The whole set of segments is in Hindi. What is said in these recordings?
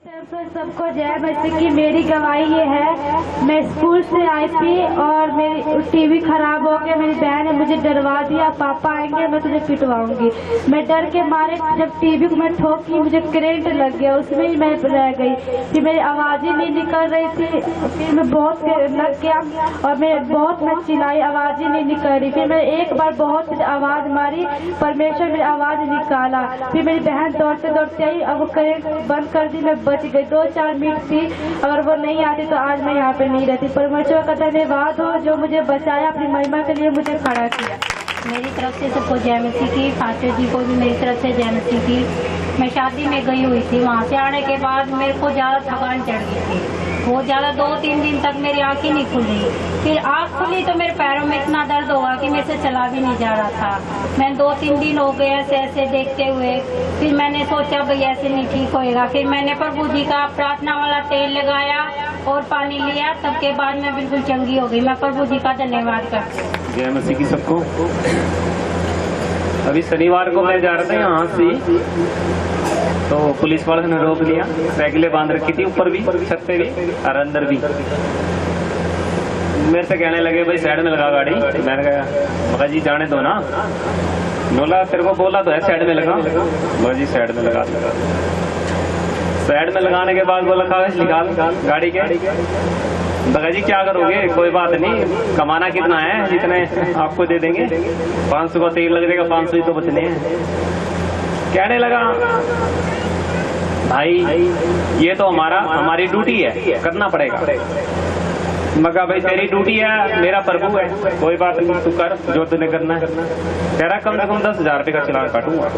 सबको जय मसीह की। मेरी गवाही ये है, मैं स्कूल से आई थी और मेरी टीवी खराब हो गया। मेरी बहन ने मुझे डरवा दिया, पापा आएंगे मैं तुझे पिटवाऊंगी। मैं डर के मारे जब टीवी को मैं ठोकी, मुझे करंट लग गया, उसमें ही मैं रह गई। फिर मेरी आवाज़ ही नहीं निकल रही थी, फिर मैं बहुत लग गया और मैं चिल्लाई, आवाज़ ही नहीं निकल रही। फिर मैं एक बार बहुत आवाज़ मारी, परमेश्वर मेरी आवाज़ निकाला। फिर मेरी बहन दौड़ते दौड़ते आई, अब वो करंट बंद कर दी, मैं बच गई। 2-4 मिनट थी, अगर वो नहीं आती तो आज मैं यहाँ पे नहीं रहती। परमेश्वर का धन्यवाद हो जो मुझे बचाया, अपनी महिमा के लिए मुझे खड़ा किया। मेरी तरफ से सबको जय मसीह की। फास्टर जी को भी मेरी तरफ से जय मसीह की। मैं शादी में गई हुई थी, वहाँ से आने के बाद मेरे को ज़्यादा थकान चढ़ गई थी, बहुत ज़्यादा। 2-3 दिन तक मेरी आँख ही नहीं खुली। फिर आँख खुली तो मेरे पैरों में इतना दर्द होगा कि मेरे से चला भी नहीं जा रहा था। मैं 2-3 दिन हो गए ऐसे देखते हुए। फिर मैंने सोचा भाई ऐसे नहीं ठीक होएगा। फिर मैंने प्रभु जी का प्रार्थना वाला तेल लगाया और पानी लिया, तब के बाद मैं बिल्कुल चंगी हो गई। मैं प्रभु जी का धन्यवाद करती हूँ। जय मसीह की सबको। अभी शनिवार को मैं जा रहा था यहाँ से, तो पुलिस वाले ने रोक लिया। साइकिलें बांध रखी थी, ऊपर भी, छत पे भी और अंदर भी। मेरे से कहने लगे भाई साइड में लगा गाड़ी। मैंने कहा मगा जी जाने दो ना। बोला तेरे को बोला तो है साइड में लगा। मगा जी साइड में लगा। साइड में लगाने के बाद बोला कागज निकाल गाड़ी के। मगा जी क्या करोगे? कोई बात नहीं, कमाना कितना है, जितने आपको दे देंगे। 500 का तेल लग जाएगा, 500 ही तो बचने हैं। कहने लगा भाई ये तो हमारी ड्यूटी है, करना पड़ेगा। मगा भाई तेरी ड्यूटी है, मेरा प्रभु है, कोई बात नहीं, तू कर जो तूने करना है। तेरा कम से कम 10,000 रुपये का चालान काटूंगा।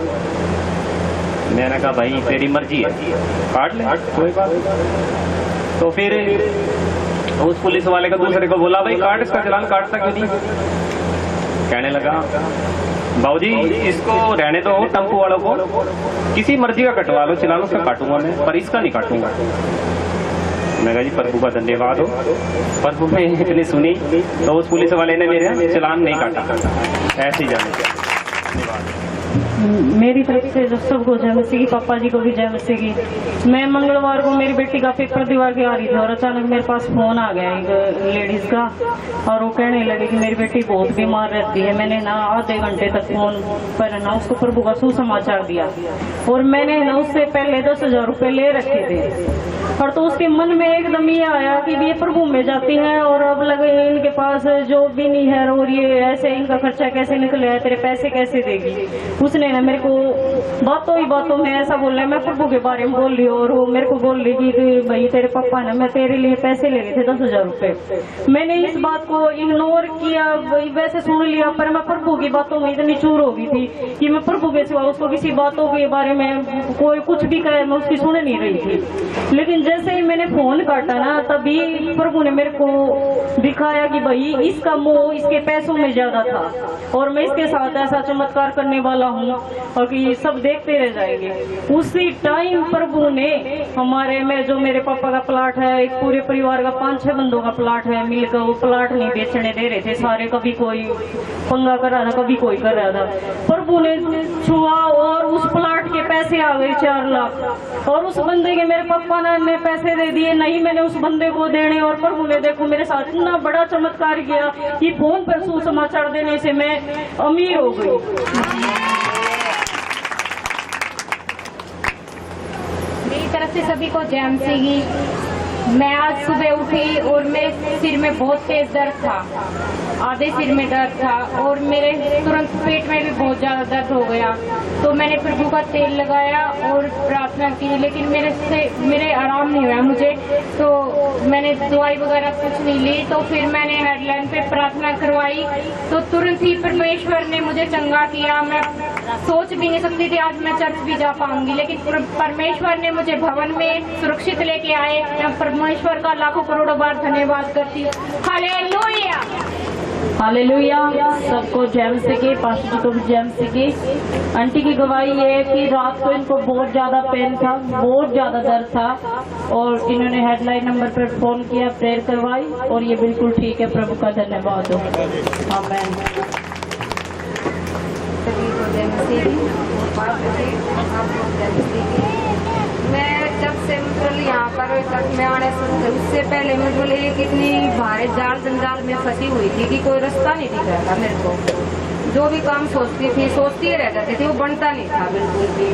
मैंने कहा भाई तेरी मर्जी है, काट ले, कोई बात नहीं। तो फिर उस पुलिस वाले का दूसरे को बोला भाई काट इसका चालान, काटता क्यों नहीं? कहने लगा बाबूजी इसको रहने दो, टेम्पो वालों को किसी मर्जी का कटवा लो चालान, उसका काटूंगा मैं, पर इसका नहीं काटूंगा। मैं कहा जी प्रभु का धन्यवाद हो, प्रभु ने इतनी सुनी तो उस पुलिस वाले ने मेरे चालान नहीं काटा। ऐसे ही जाने का धन्यवाद। मेरी तरफ से जो सबको जय मसीह की, पापा जी को भी जय मसीह की। मैं मंगलवार को मेरी बेटी का पेपर दीवार के आ रही थी और अचानक मेरे पास फोन आ गया एक लेडीज का, और वो कहने लगे कि मेरी बेटी बहुत बीमार रहती है। मैंने ना आधे घंटे तक फोन पर ना उसको प्रभु का सुसमाचार दिया, और मैंने ना उससे पहले 10,000 रुपये ले रखे थे। और तो उसके मन में एकदम ये आया कि ये प्रभु में जाती है और अब लगे इनके पास जो भी नहीं है और ये ऐसे इनका खर्चा कैसे निकले है, तेरे पैसे कैसे देगी। उसने ना मेरे को बातों में ऐसा बोल रहा है, मैं प्रभु के बारे में बोल रही हूँ और वो मेरे को बोल रही कि भाई तेरे पापा ने मैं तेरे लिए पैसे ले गए थे 10,000 रुपये। मैंने इस बात को इग्नोर किया, वैसे सुन लिया, पर मैं प्रभु की बातों में इतनी चूर हो गई थी कि मैं प्रभु के सिवा उसको किसी बातों के बारे में कोई कुछ भी कहे मैं उसकी सुन नहीं रही थी। लेकिन जैसे ही मैंने फोन काटा ना, तभी प्रभु ने मेरे को दिखाया कि भाई इसका मोह इसके पैसों में ज्यादा था और मैं इसके साथ ऐसा चमत्कार करने वाला हूँ और कि सब देखते रह जाएंगे। उसी टाइम प्रभु ने हमारे में जो मेरे पापा का प्लाट है, एक पूरे परिवार का 5-6 बंदों का प्लाट है, मिलकर वो प्लाट नहीं बेचने दे रहे थे सारे, कभी कोई पंगा कर रहा था, कभी कोई कर रहा था। प्रभु ने छुआ और उस प्लाट के पैसे आ गए 4 लाख, और उस बंदे के मेरे पापा ने पैसे दे दिए, नहीं मैंने उस बंदे को देने। और प्रभु ने देखो मेरे साथ इतना बड़ा चमत्कार किया कि फोन पर सुसमाचार देने से मैं अमीर हो गई। मेरी तरफ से सभी को जय मसीह की। मैं आज सुबह उठी और मेरे सिर में बहुत तेज दर्द था, आधे सिर में दर्द था और मेरे तुरंत पेट में भी बहुत ज्यादा दर्द हो गया। तो मैंने प्रभु का तेल लगाया और प्रार्थना की, लेकिन मेरे आराम नहीं हुआ मुझे। तो मैंने दवाई वगैरह कुछ नहीं ली। तो फिर मैंने हेडलाइन पे प्रार्थना करवाई, तो तुरंत ही परमेश्वर ने मुझे चंगा किया। मैं सोच भी नहीं सकती थी आज मैं चर्च भी जा पाऊंगी, लेकिन परमेश्वर ने मुझे भवन में सुरक्षित लेके आए। मैं परमेश्वर का लाखों करोड़ों बार धन्यवाद करती हूँ। Hallelujah hallelujah. सबको जय मसीह की, पास्टर जी को भी जय मसीह की। आंटी की गवाही ये है कि रात को इनको बहुत ज्यादा पेन था, बहुत ज्यादा दर्द था, और इन्होंने हेडलाइन नंबर पर फोन किया, प्रेयर करवाई और ये बिल्कुल ठीक है। प्रभु का धन्यवाद हो। आमीन। मैं जब से मतलब हमारे घर में आने से उससे पहले मैं बोले कितनी भारे जाल जंजाल में फंसी हुई थी कि कोई रास्ता नहीं दिख रहा था मेरे को। जो भी काम सोचती ही रह जाती थी, वो बनता नहीं था बिल्कुल भी।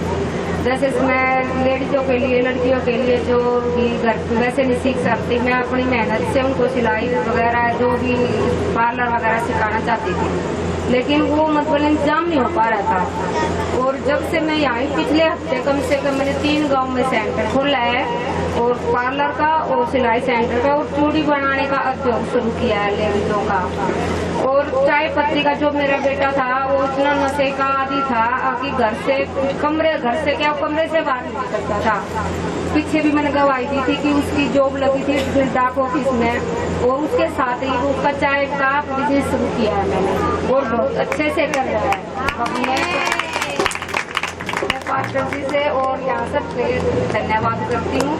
जैसे मैं लेडीजों के लिए, लड़कियों के लिए जो भी घर वैसे नहीं सीख सकती, मैं अपनी मेहनत से उनको सिलाई वगैरह जो भी पार्लर वगैरह सिखाना चाहती थी, लेकिन वो मतलब इंतजाम नहीं हो पा रहा था। और जब से मैं यहाँ पिछले हफ्ते कम से कम मैंने 3 गांव में सेंटर खोला है, और पार्लर का और सिलाई सेंटर का और चूड़ी बनाने का उद्योग शुरू किया है लेडीजों का। और चाय पत्ती का जो मेरा बेटा था वो इतना नशे का आदी था कि घर से कमरे से बाहर नहीं निकलता था। पीछे भी मैंने गवाही दी थी कि उसकी जॉब लगी थी डाक ऑफिस में, और उसके साथ ही उसका चाय का बिजनेस शुरू किया है मैंने, और बहुत अच्छे से कर रहा है। मैं पास्टर जी से और यहाँ सबसे धन्यवाद करती हूँ,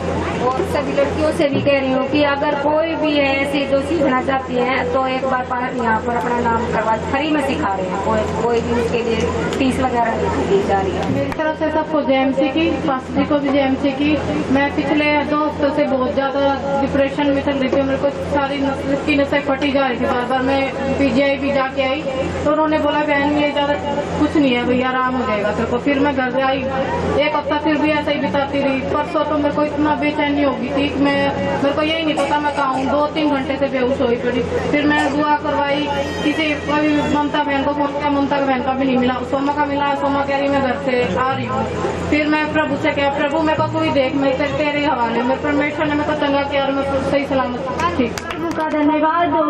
और सभी लड़कियों से भी कह रही हूँ कि अगर कोई भी है ऐसी जो सीखना चाहती है तो एक बार यहाँ पर अपना नाम करवा, फ्री में सिखा रहे हैं, कोई भी उसके लिए फीस वगैरह नहीं दी जा रही है। मेरी तरफ से सबको जेएमसी की, पास्टर जी को भी जेएमसी की। मैं पिछले 2 हफ्तों से बहुत ज्यादा डिप्रेशन में चल रही थी, मेरे को सारी की नसें फटी जा रही थी। बार मैं पीजीआई भी जाके आई तो उन्होंने बोला बहन ये ज्यादा कुछ नहीं है भैया, आराम हो जाएगा तेरे को। फिर मैं घर आई, 1 हफ्ता फिर भी ऐसा ही बिताती रही। परसों तो मेरे को इतना बेचैनी हो गई थी कि मेरे को यही नहीं पता मैं कहाँ हूँ। 2-3 घंटे से बेहोश होई पड़ी। फिर मैंने दुआ करवाई, किसी कभी ममता बहन को फोन किया, ममता बहन का भी नहीं मिला, सोमा का मिला, सोमा कह रही मैं घर से आ रही हूँ। फिर मैं प्रभु से कहा प्रभु मेरे को कोई देख, मैं तेरे हवाले, मेरे परमेश्वर ने मेरे को चंगा किया और मैं सही सलामत ठीक। प्रभु का धन्यवाद हो।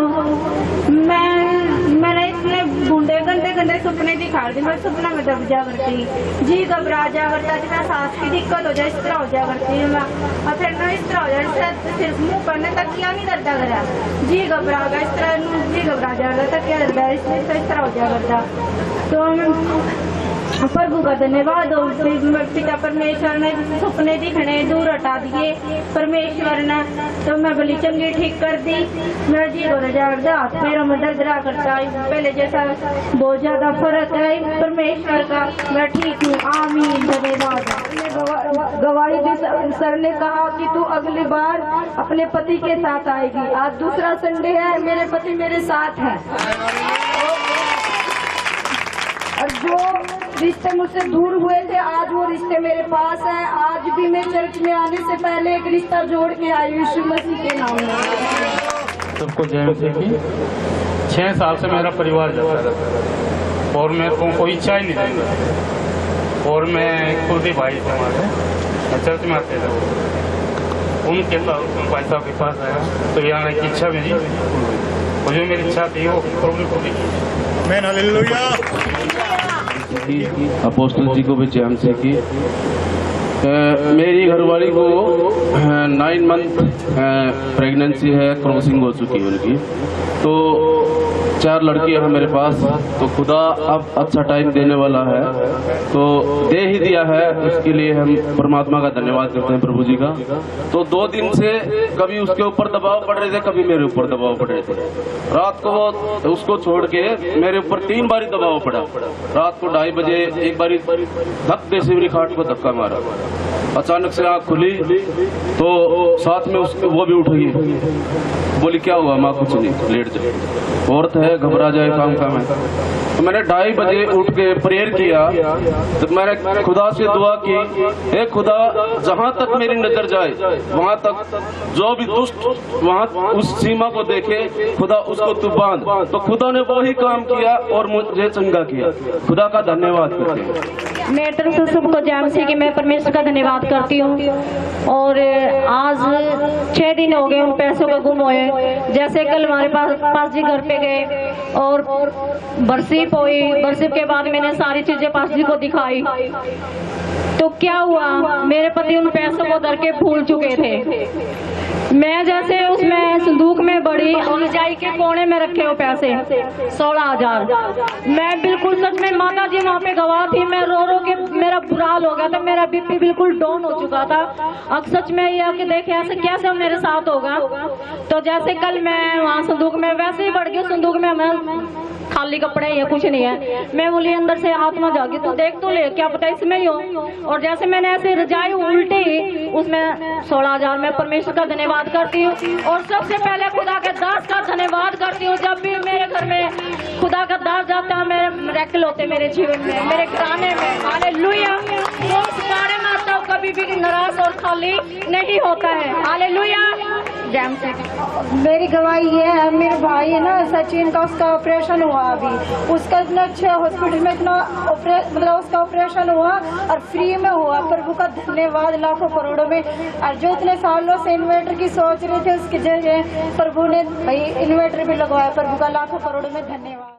मैंने इतने बूंदे गंदे सपने दिखा दी, मैं सपना में दब जा करती, जी घबरा जा करता, जितना सांस की दिक्कत हो जाए इस तरह हो जा करती है मैं, और फिर मैं इस तरह हो जाए, सिर्फ मुँह करने तक किया नहीं करता करा, जी घबरा गया इस तरह, जी घबरा जा रहा था क्या करता इस तरह हो जा करता। तो प्रभु का धन्यवाद हो, पिता परमेश्वर ने सपने दिखने दूर हटा दिए परमेश्वर ने, तो मैं बली चंगी ठीक कर दी। मेरा जी हो रहा हाथ पैरों में दर्द रहा करता है, पहले जैसा बहुत ज्यादा फर्क है परमेश्वर का, मैं ठीक हूँ। आमीन, धन्यवाद। गवाही दी, सर ने कहा कि तू अगली बार अपने पति के साथ आएगी। आज दूसरा संडे है, मेरे पति मेरे साथ है, और जो रिश्ते मुझसे दूर हुए थे आज वो रिश्ते मेरे पास हैं। आज भी मैं चर्च में आने से पहले एक रिश्ता जोड़ के आई यीशु मसीह के नाम में। सबको जय मसीह की। 6 साल से मेरा परिवार जाता था और मेरे को कोई इच्छा ही नहीं थी, और मैं कुलदीप भाई थे हमारे चर्च में आते थे, उनके साथ भाई साहब के पास आया तो यहाँ आने की इच्छा मेरी, और जो मेरी इच्छा थी वो प्रभु पूरी की। आमीन, हालेलुया। अपोस्टल जी को भी जय मसीह की। मेरी घरवाली को 9 मंथ प्रेगनेंसी है, क्रॉसिंग हो चुकी है उनकी, तो 4 लड़कियां हैं मेरे पास। तो खुदा अब अच्छा टाइम देने वाला है, तो दे ही दिया है, उसके लिए हम परमात्मा का धन्यवाद करते हैं, प्रभु जी का। तो 2 दिन से कभी उसके ऊपर दबाव पड़ रहे थे, कभी मेरे ऊपर दबाव पड़ रहे थे। रात को वो उसको छोड़ के मेरे ऊपर 3 बारी दबाव पड़ा। रात को 2:30 बजे एक बारी धक्के से मेरी खाट को धक्का मारा, अचानक से आँख खुली तो साथ में उसको वो भी उठ गई, बोली क्या हुआ माँ? कुछ नहीं, लेट जाए, औरत है घबरा जाए काम है। तो मैंने 2:30 बजे उठ के प्रेयर किया, तो मैंने खुदा से दुआ की, हे खुदा जहाँ तक मेरी नजर जाए वहाँ तक जो भी दुष्ट वहाँ उस सीमा को देखे, खुदा उसको तू बांध। तो खुदा ने वही काम किया और मुझे चंगा किया। खुदा का धन्यवाद करते हैं। मेरी तरफ से सबको जय मसीह की। मैं परमेश्वर का धन्यवाद करती हूँ। और आज 6 दिन हो गए उन पैसों का गुम हुए। जैसे कल हमारे पास जी घर पे गए और बरसीप हुई, बरसीप के बाद मैंने सारी चीजें पास जी को दिखाई, तो क्या हुआ, मेरे पति उन पैसों को धर के भूल चुके थे। मैं जैसे उसमें संदूक में बड़ी रजाई के कोने में रखे हो पैसे 16,000। मैं बिल्कुल सच में माता जी वहाँ पे गवाह थी, मैं रो रो के मेरा बुरा हाल हो गया था, मेरा बीपी बिल्कुल डाउन हो चुका था। अब सच में ये आके देखे ऐसे कैसे मेरे साथ होगा। तो जैसे कल मैं वहाँ संदूक में वैसे ही बढ़ गई, संदूक में हमें खाली कपड़े हैं, कुछ नहीं है। मैं बोली अंदर से आत्मा जागी, तू देख तो ले, क्या पता इसमें ही हो। और जैसे मैंने ऐसे रजाई उल्टी, उसमें 16,000 मैं परमेश्वर का धन्यवाद करती हूँ। और सबसे पहले खुदा के दास का धन्यवाद करती हूँ। जब भी मेरे घर में खुदा का दास जाता है, मेरे मिरेकल होते मेरे जीवन में, मेरे घराने में। हालेलुया। वो उस बारे में आता हूँ, कभी भी नाराज और खाली नहीं होता है। हालेलुया। जैम से मेरी गवाही ये है, मेरे भाई है ना सचिन का, उसका ऑपरेशन हुआ अभी, उसका इतना अच्छा हॉस्पिटल में इतना मतलब उसका ऑपरेशन हुआ और फ्री में हुआ। प्रभु का धन्यवाद लाखों करोड़ों में। और जो इतने सालों से इन्वर्टर की सोच रहे थे, उसकी जगह प्रभु ने भाई इन्वर्टर भी लगवाया। प्रभु का लाखों करोड़ों में धन्यवाद।